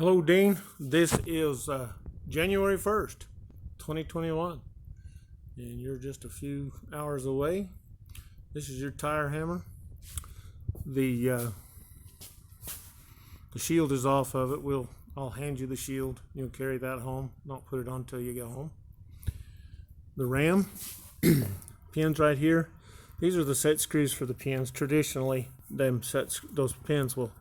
Hello, Dean. This is January 1st, 2021, and you're just a few hours away. This is your tire hammer. The shield is off of it. I'll hand you the shield. You'll carry that home. Don't put it on until you get home. The ram pins right here. These are the set screws for the pins. Traditionally, those pins will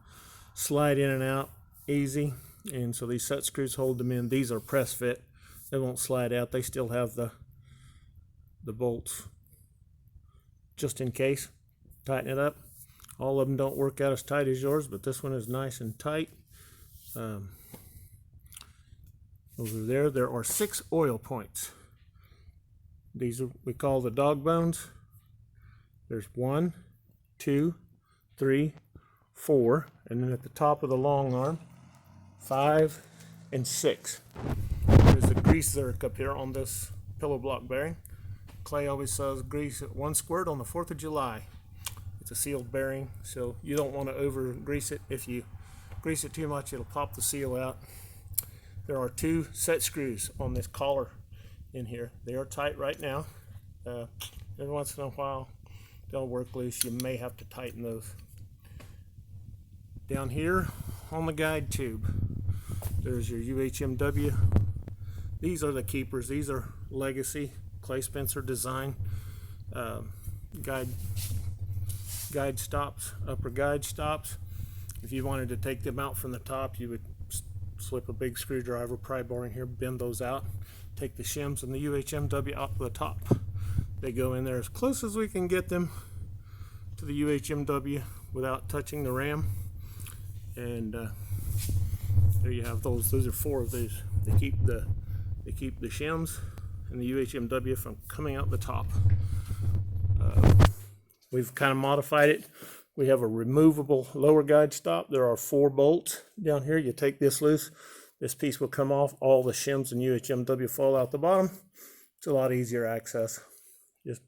slide in and out easy, and so these set screws hold them in. These are press fit. They won't slide out. They still have the bolts just in case. Tighten it up. All of them don't work out as tight as yours, but this one is nice and tight. Over there are 6 oil points. These we call the dog bones. There's 1, 2, 3, 4, and then at the top of the long arm, 5 and 6. There's a grease zerk up here on this pillow block bearing. Clay always says grease at 1 squirt on the 4th of July. It's a sealed bearing, so you don't want to over grease it. If you grease it too much, it'll pop the seal out. There are 2 set screws on this collar in here. They are tight right now. Every once in a while they'll work loose. You may have to tighten those. Down here on the guide tube, there's your UHMW. These are the keepers. These are legacy Clay Spencer design guide stops, upper guide stops. If you wanted to take them out from the top, you would slip a big screwdriver, pry bar in here, bend those out, take the shims and the UHMW out of the top. They go in there as close as we can get them to the UHMW without touching the ram. And there you have those. Those are 4 of these. They keep the shims and the UHMW from coming out the top. We've kind of modified it. We have a removable lower guide stop. There are 4 bolts down here. You take this loose, this piece will come off. All the shims and UHMW fall out the bottom. It's a lot easier access. Just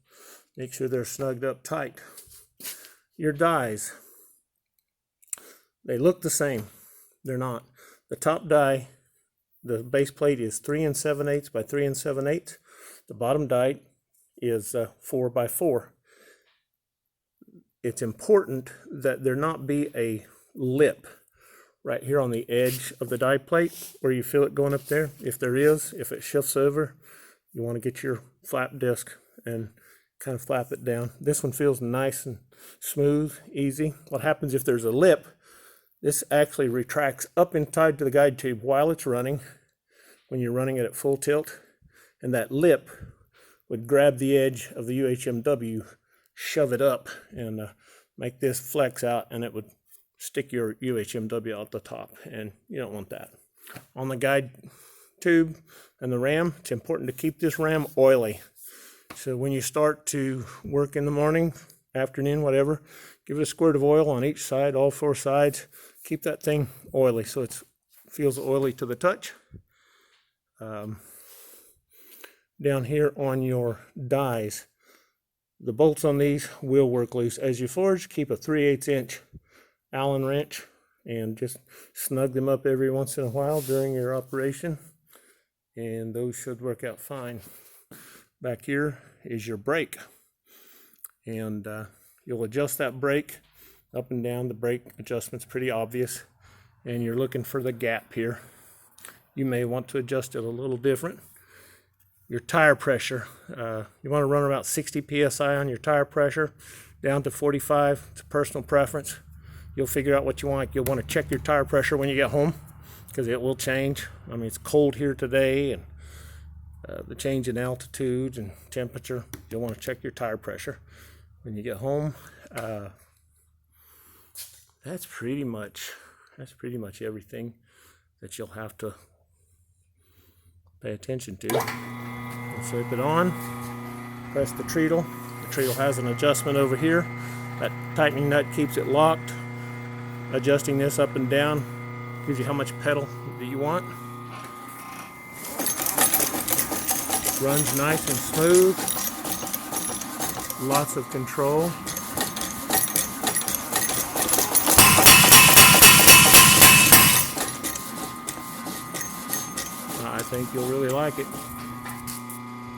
make sure they're snugged up tight. Your dies, they look the same. They're not. The top die, the base plate is 3 7/8 by 3 7/8. The bottom die is 4 by 4. It's important that there not be a lip right here on the edge of the die plate where you feel it going up there. If there is, if it shifts over, you want to get your flap disc and kind of flap it down. This one feels nice and smooth, easy. What happens if there's a lip, this actually retracts up inside to the guide tube while it's running, when you're running it at full tilt, and that lip would grab the edge of the UHMW, shove it up, and make this flex out, and it would stick your UHMW out the top, and you don't want that. On the guide tube and the ram, it's important to keep this ram oily. So when you start to work in the morning, afternoon, whatever, give it a squirt of oil on each side, all 4 sides. Keep that thing oily so it feels oily to the touch. Down here on your dies, the bolts on these will work loose. As you forge, keep a 3/8 inch Allen wrench and just snug them up every once in a while during your operation, and those should work out fine. Back here is your brake, and you'll adjust that brake up and down. The brake adjustment's pretty obvious, and you're looking for the gap here. You may want to adjust it a little different. Your tire pressure, you want to run about 60 psi on your tire pressure, down to 45. It's a personal preference. You'll figure out what you want. You'll want to check your tire pressure when you get home, because it will change. I mean, it's cold here today, and the change in altitude and temperature, you'll want to check your tire pressure when you get home. That's pretty much everything that you'll have to pay attention to. Flip it on, press the treadle. The treadle has an adjustment over here. That tightening nut keeps it locked. Adjusting this up and down gives you how much pedal that you want. Runs nice and smooth. Lots of control. I think you'll really like it.